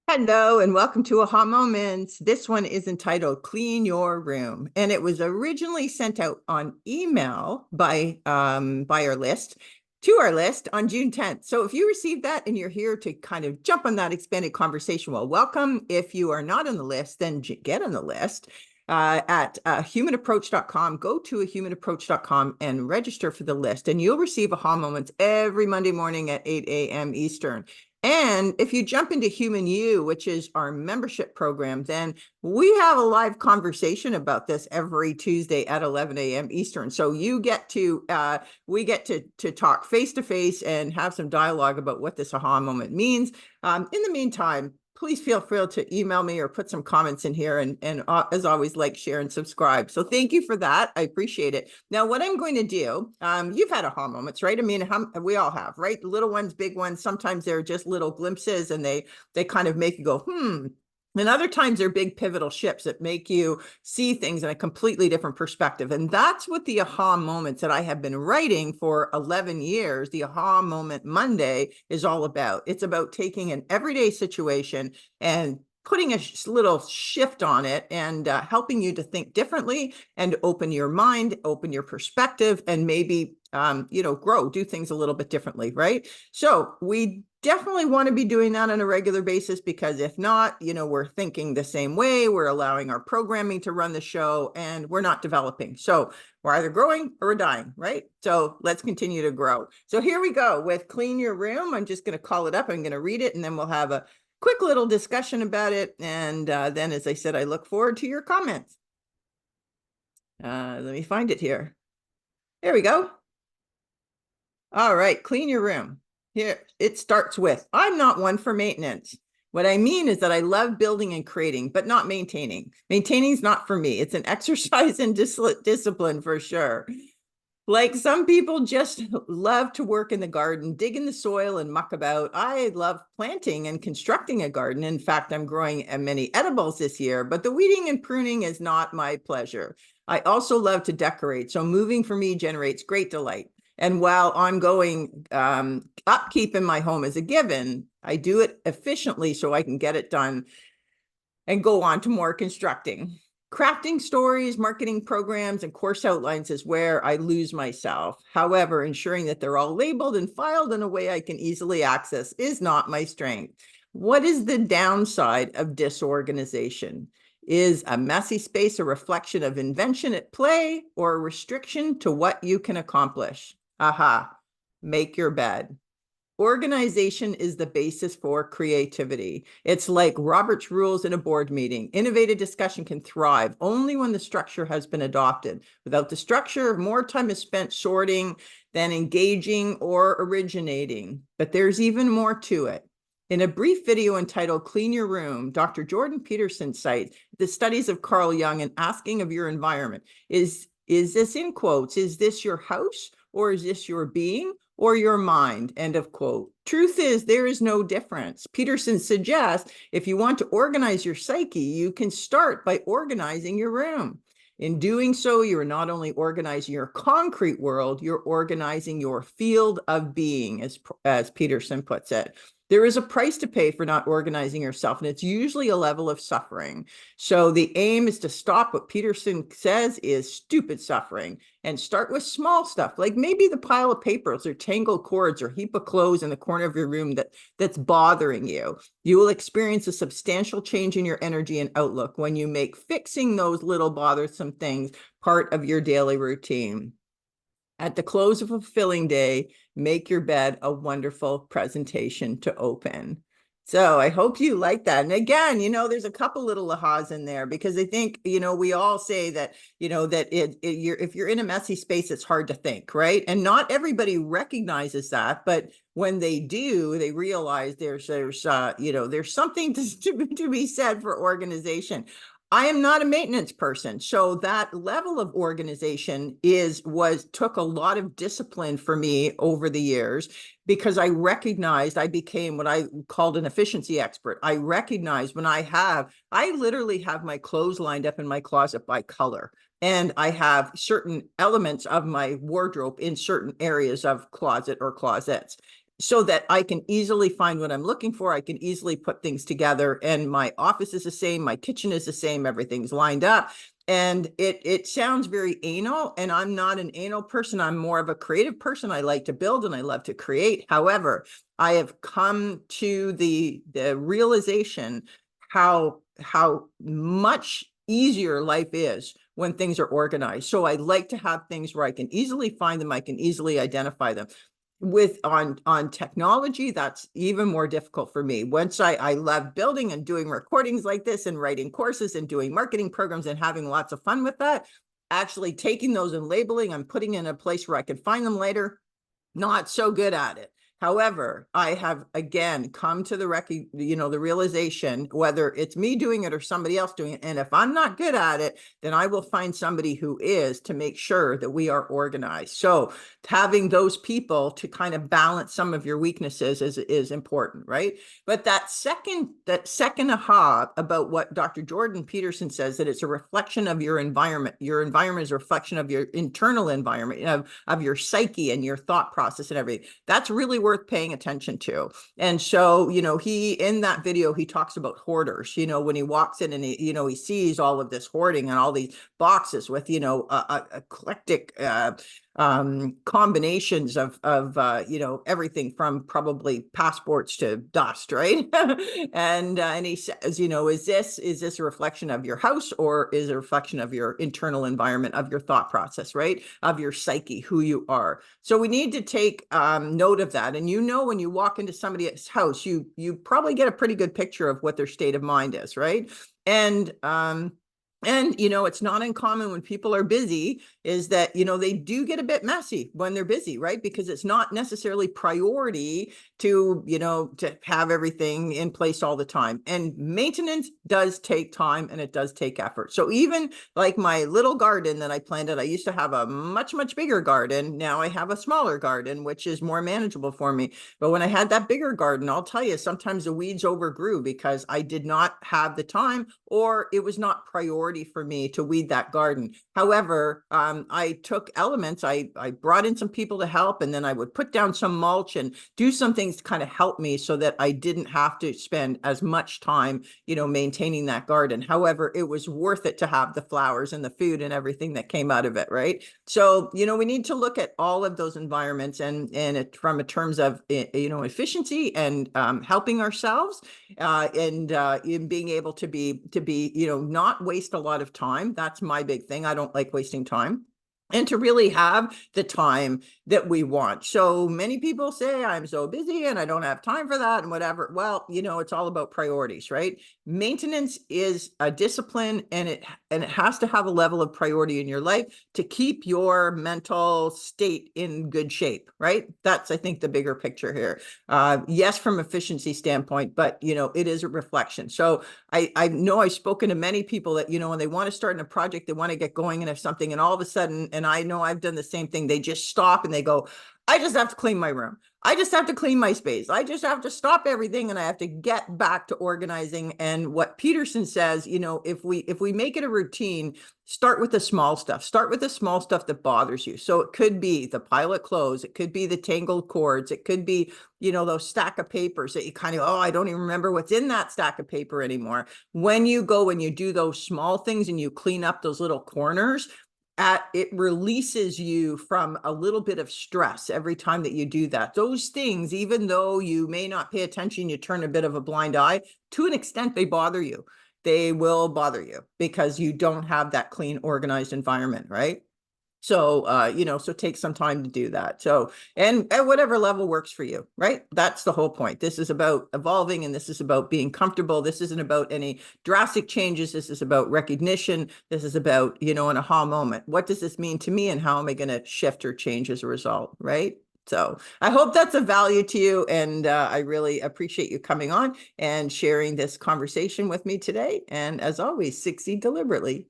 Hello and welcome to Aha Moments. This one is entitled Clean Your Room, and it was originally sent out on email by our list to our list on June 10th. So if you received that and you're here to kind of jump on that expanded conversation, well, welcome. If you are not on the list, then get on the list at humanapproach.com. Go to humanapproach.com and register for the list, and you'll receive Aha Moments every Monday morning at 8 a.m. Eastern. And if you jump into Human You, which is our membership program, then we have a live conversation about this every Tuesday at 11 a.m. Eastern. So you get to, we get to talk face to face and have some dialogue about what this aha moment means. In the meantime, please feel free to email me or put some comments in here, and as always, like, share, and subscribe. So thank you for that. I appreciate it. Now, what I'm going to do, you've had aha moments, right? I mean, we all have, right? Little ones, big ones. Sometimes they're just little glimpses and they kind of make you go, And other times they're big pivotal shifts that make you see things in a completely different perspective. And that's what the aha moments that I have been writing for 11 years, the Aha Moment Monday, is all about. It's about taking an everyday situation and putting a little shift on it and helping you to think differently and open your mind, open your perspective, and maybe, grow, do things a little bit differently, right? So we definitely want to be doing that on a regular basis, because if not, we're thinking the same way, we're allowing our programming to run the show, and we're not developing. So we're either growing or we're dying, right? So let's continue to grow. So here we go with Clean Your Room. I'm just going to call it up. I'm going to read it, and then we'll have a quick little discussion about it. And then, as I said, I look forward to your comments. Let me find it here. There we go. All right, clean your room. Here, it starts with, I'm not one for maintenance. What I mean is that I love building and creating, but not maintaining. Maintaining is not for me. It's an exercise in discipline for sure. Like some people just love to work in the garden, dig in the soil and muck about. I love planting and constructing a garden. In fact, I'm growing many edibles this year, but the weeding and pruning is not my pleasure. I also love to decorate, so moving for me generates great delight. And while ongoing upkeep in my home is a given, I do it efficiently so I can get it done and go on to more constructing. Crafting stories, marketing programs, and course outlines is where I lose myself. However, ensuring that they're all labeled and filed in a way I can easily access is not my strength. What is the downside of disorganization? Is a messy space a reflection of invention at play or a restriction to what you can accomplish? Aha, make your bed. Organization is the basis for creativity. It's like Robert's rules in a board meeting. Innovative discussion can thrive only when the structure has been adopted. Without the structure, more time is spent sorting than engaging or originating. But there's even more to it. In a brief video entitled Clean Your Room, Dr. Jordan Peterson cites the studies of Carl Jung and asking of your environment. Is this, in quotes, is this your house, or is this your being, or your mind? End of quote. Truth is, there is no difference. Peterson suggests if you want to organize your psyche, you can start by organizing your room. In doing so, you are not only organizing your concrete world, you're organizing your field of being, as Peterson puts it. There is a price to pay for not organizing yourself, and it's usually a level of suffering. So the aim is to stop what Peterson says is stupid suffering and start with small stuff, like maybe the pile of papers or tangled cords or heap of clothes in the corner of your room that's bothering you. You will experience a substantial change in your energy and outlook when you make fixing those little bothersome things part of your daily routine. At the close of a fulfilling day, make your bed a wonderful presentation to open. So I hope you like that. And again, there's a couple little ahas in there, because I think, we all say that, that if you're in a messy space, it's hard to think, right? And not everybody recognizes that, but when they do, they realize there's something to be said for organization. I am not a maintenance person, so that level of organization took a lot of discipline for me over the years, because I recognized I became what I called an efficiency expert. I recognized when I literally have my clothes lined up in my closet by color, and I have certain elements of my wardrobe in certain areas of closet or closets. so that I can easily find what I'm looking for. I can easily put things together, and my office is the same. My kitchen is the same. Everything's lined up. And it sounds very anal, and I'm not an anal person. I'm more of a creative person. I like to build and I love to create. However, I have come to the realization how much easier life is when things are organized. So I like to have things where I can easily find them. I can easily identify them. With on technology, that's even more difficult for me. Once I love building and doing recordings like this and writing courses and doing marketing programs and having lots of fun with that. Actually taking those and labeling and putting in a place where I can find them later, not so good at it. However, I have again come to the the realization, whether it's me doing it or somebody else doing it, and if I'm not good at it, then I will find somebody who is, to make sure that we are organized. So having those people to kind of balance some of your weaknesses is important, right? But that second aha about what Dr. Jordan Peterson says, that it's a reflection of your environment. Your environment is a reflection of your internal environment, of your psyche and your thought process and everything. That's really worth paying attention to. And so, he, in that video, he talks about hoarders, when he walks in and he sees all of this hoarding and all these boxes with, eclectic, combinations of everything from probably passports to dust, right? and he says, is this a reflection of your house, or is it a reflection of your internal environment, of your thought process, right? Of your psyche, who you are. So we need to take note of that. And when you walk into somebody's house, you probably get a pretty good picture of what their state of mind is, right? And it's not uncommon when people are busy is that, they do get a bit messy when they're busy, right? Because it's not necessarily priority to have everything in place all the time. And maintenance does take time and it does take effort. So even like my little garden that I planted, I used to have a much, much bigger garden. Now I have a smaller garden, which is more manageable for me. But when I had that bigger garden, I'll tell you, sometimes the weeds overgrew because I did not have the time, or it was not priority for me to weed that garden. However, I took elements, I brought in some people to help, and then I would put down some mulch and do some things to kind of help me so that I didn't have to spend as much time, maintaining that garden. However, it was worth it to have the flowers and the food and everything that came out of it, right? So, we need to look at all of those environments and from a terms of, efficiency and helping ourselves and in being able to be, not waste a lot of time. That's my big thing. I don't like wasting time. And to really have the time that we want. So many people say, I'm so busy and I don't have time for that and whatever. Well, it's all about priorities, right? Maintenance is a discipline, and it has to have a level of priority in your life to keep your mental state in good shape, right? That's, I think, the bigger picture here. Yes, from efficiency standpoint, but it is a reflection. So I know I've spoken to many people that, when they want to start in a project, they want to get going and have something, and all of a sudden, and I know I've done the same thing, they just stop and they go, I just have to clean my room. I just have to clean my space. I just have to stop everything and I have to get back to organizing. And what Peterson says, if we make it a routine, start with the small stuff. Start with the small stuff that bothers you. So it could be the pile of clothes. It could be the tangled cords. It could be, those stack of papers that you kind of, I don't even remember what's in that stack of paper anymore. When you go and you do those small things and you clean up those little corners, it releases you from a little bit of stress every time that you do that. Those things, even though you may not pay attention, you turn a bit of a blind eye, to an extent, they bother you. They will bother you because you don't have that clean, organized environment, right? So, so take some time to do that. So, and at whatever level works for you, right? That's the whole point. This is about evolving, and this is about being comfortable. This isn't about any drastic changes. This is about recognition. This is about, an aha moment. What does this mean to me, and how am I going to shift or change as a result, right? So I hope that's of value to you. And I really appreciate you coming on and sharing this conversation with me today. And as always, succeed deliberately.